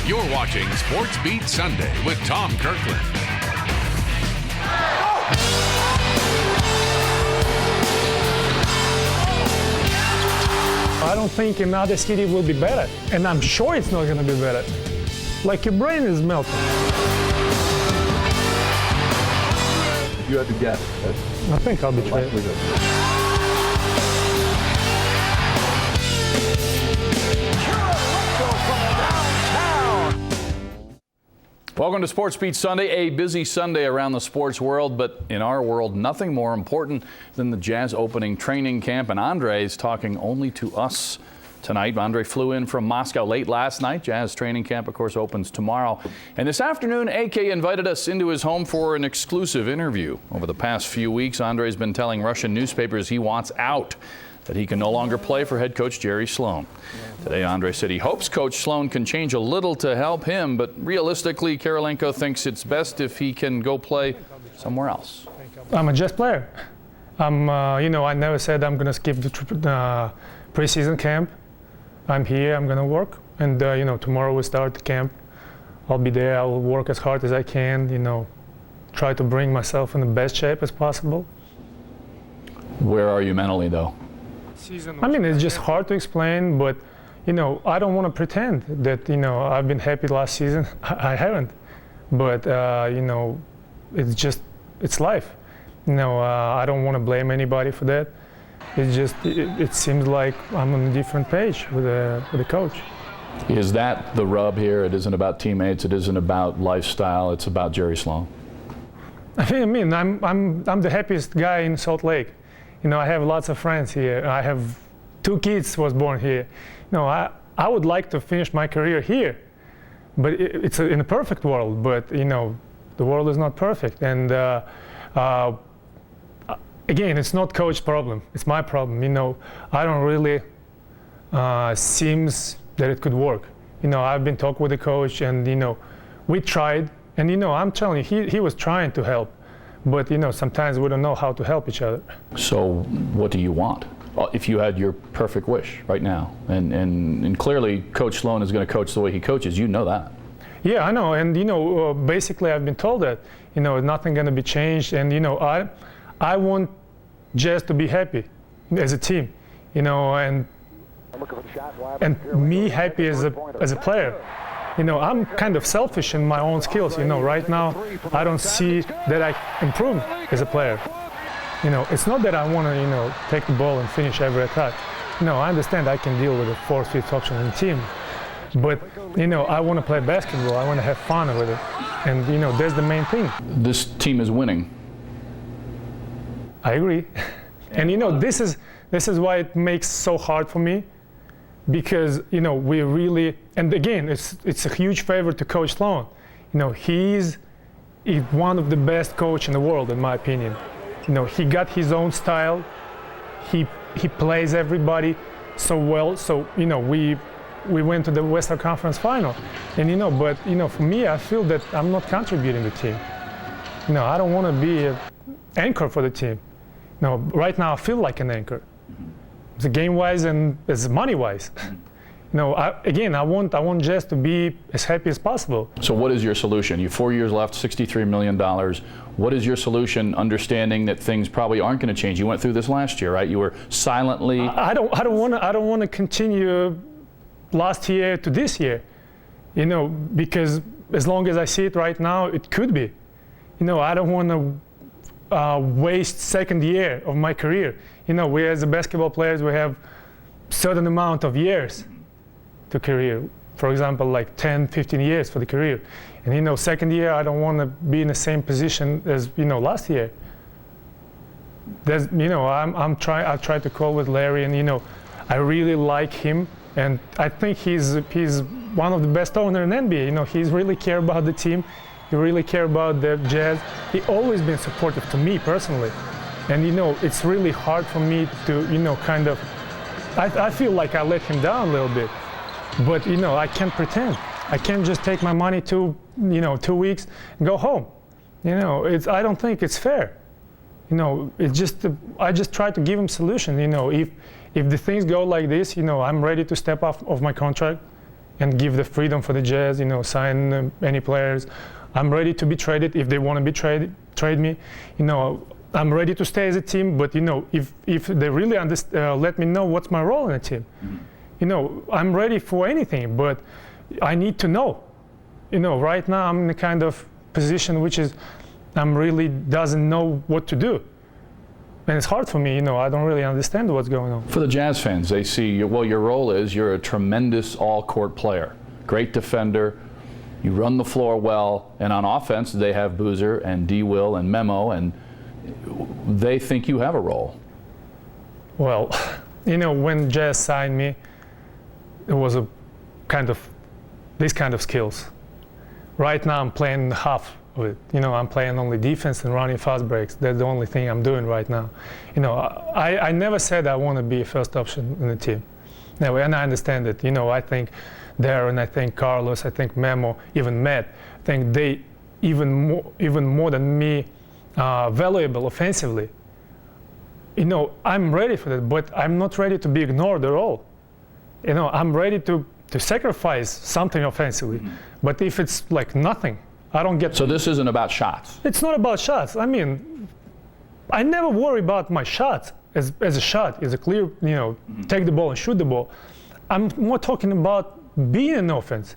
You're watching Sports Beat Sunday with Tom Kirkland. I don't think another city will be better, and I'm sure it's not going to be better. Like your brain is melting. You had to guess. I think I'll be traded. Welcome to Sports Beat Sunday, a busy Sunday around the sports world, but in our world, nothing more important than the Jazz opening training camp, and Andrei is talking only to us tonight. Andrei flew in from Moscow late last night. Jazz training camp, of course, opens tomorrow. And this afternoon, AK invited us into his home for an exclusive interview. Over the past few weeks, Andrei's been telling Russian newspapers he wants out, that he can no longer play for head coach Jerry Sloan. Today, Andrei said he hopes Coach Sloan can change a little to help him, but realistically, Kirilenko thinks it's best if he can go play somewhere else. I'm a Jazz player. I never said I'm going to skip the preseason camp. I'm here, I'm going to work, and tomorrow we start the camp. I'll be there, I'll work as hard as I can, try to bring myself in the best shape as possible. Where are you mentally, though? I mean, it's just hard to explain, but I don't want to pretend that I've been happy last season. I haven't, but it's life. I don't want to blame anybody for that. It seems like I'm on a different page with the coach. Is that the rub here? It isn't about teammates. It isn't about lifestyle. It's about Jerry Sloan. I mean, I'm the happiest guy in Salt Lake. I have lots of friends here. I have 2 kids was born here. I would like to finish my career here, but it's in a perfect world. But the world is not perfect, and again, it's not coach's problem. It's my problem. I don't really seems that it could work. I've been talking with the coach, and we tried, and I'm telling you, he was trying to help. But sometimes we don't know how to help each other. So what do you want? If you had your perfect wish right now, and clearly Coach Sloan is going to coach the way he coaches, you know that. Yeah, I know, and basically I've been told that nothing going to be changed, and I want Jazz to be happy as a team, and me happy as a player. I'm kind of selfish in my own skills. Right now, I don't see that I improve as a player. It's not that I want to, take the ball and finish every attack. I understand I can deal with a 4th, 5th option in the team. But, I want to play basketball. I want to have fun with it. And, that's the main thing. This team is winning. I agree. And, this is why it makes so hard for me. Because we really, and again, it's a huge favor to Coach Sloan. He's one of the best coach in the world, in my opinion. He got his own style. He plays everybody so well. So we went to the Western Conference Final, and but for me, I feel that I'm not contributing to the team. I don't want to be an anchor for the team. Right now I feel like an anchor. The game-wise and as money-wise. I want Jazz to be as happy as possible. So what is your solution? You have 4 years left, $63 million. What is your solution, understanding that things probably aren't going to change? You went through this last year, right? You were silently... I don't want to continue last year to this year, because as long as I see it right now, it could be. I don't want to waste 2nd year of my career. We as a basketball players, we have certain amount of years to career. For example, like 10, 15 years for the career. And 2nd year, I don't want to be in the same position as last year. There's, I tried to call with Larry, and I really like him, and I think he's one of the best owners in NBA. He's really care about the team. He really care about the Jazz. He always been supportive to me personally. And it's really hard for me to, kind of, I feel like I let him down a little bit. But, I can't pretend. I can't just take my money 2 weeks and go home. I don't think it's fair. I just try to give him solution. If the things go like this, I'm ready to step off of my contract. and give the freedom for the Jazz, sign any players. I'm ready to be traded if they want to be trade me. I'm ready to stay as a team, but if they really let me know what's my role in the team. I'm ready for anything, but I need to know. Right now I'm in the kind of position which is I'm really doesn't know what to do. And it's hard for me, I don't really understand what's going on. For the Jazz fans, they see, your role is you're a tremendous all-court player, great defender, you run the floor well, and on offense they have Boozer and D. Will and Memo, and they think you have a role. Well, when Jazz signed me, it was these kind of skills. Right now I'm playing half of it. I'm playing only defense and running fast breaks. That's the only thing I'm doing right now. I never said I want to be a first option in the team. Anyway, and I understand it. I think Darren, I think Carlos, I think Memo, even Matt, I think they even more than me valuable offensively. I'm ready for that, but I'm not ready to be ignored at all. I'm ready to sacrifice something offensively. But if it's like nothing, I don't get. So this isn't about shots? It's not about shots. I mean, I never worry about my shots as a shot, as a clear, take the ball and shoot the ball. I'm more talking about being an offense.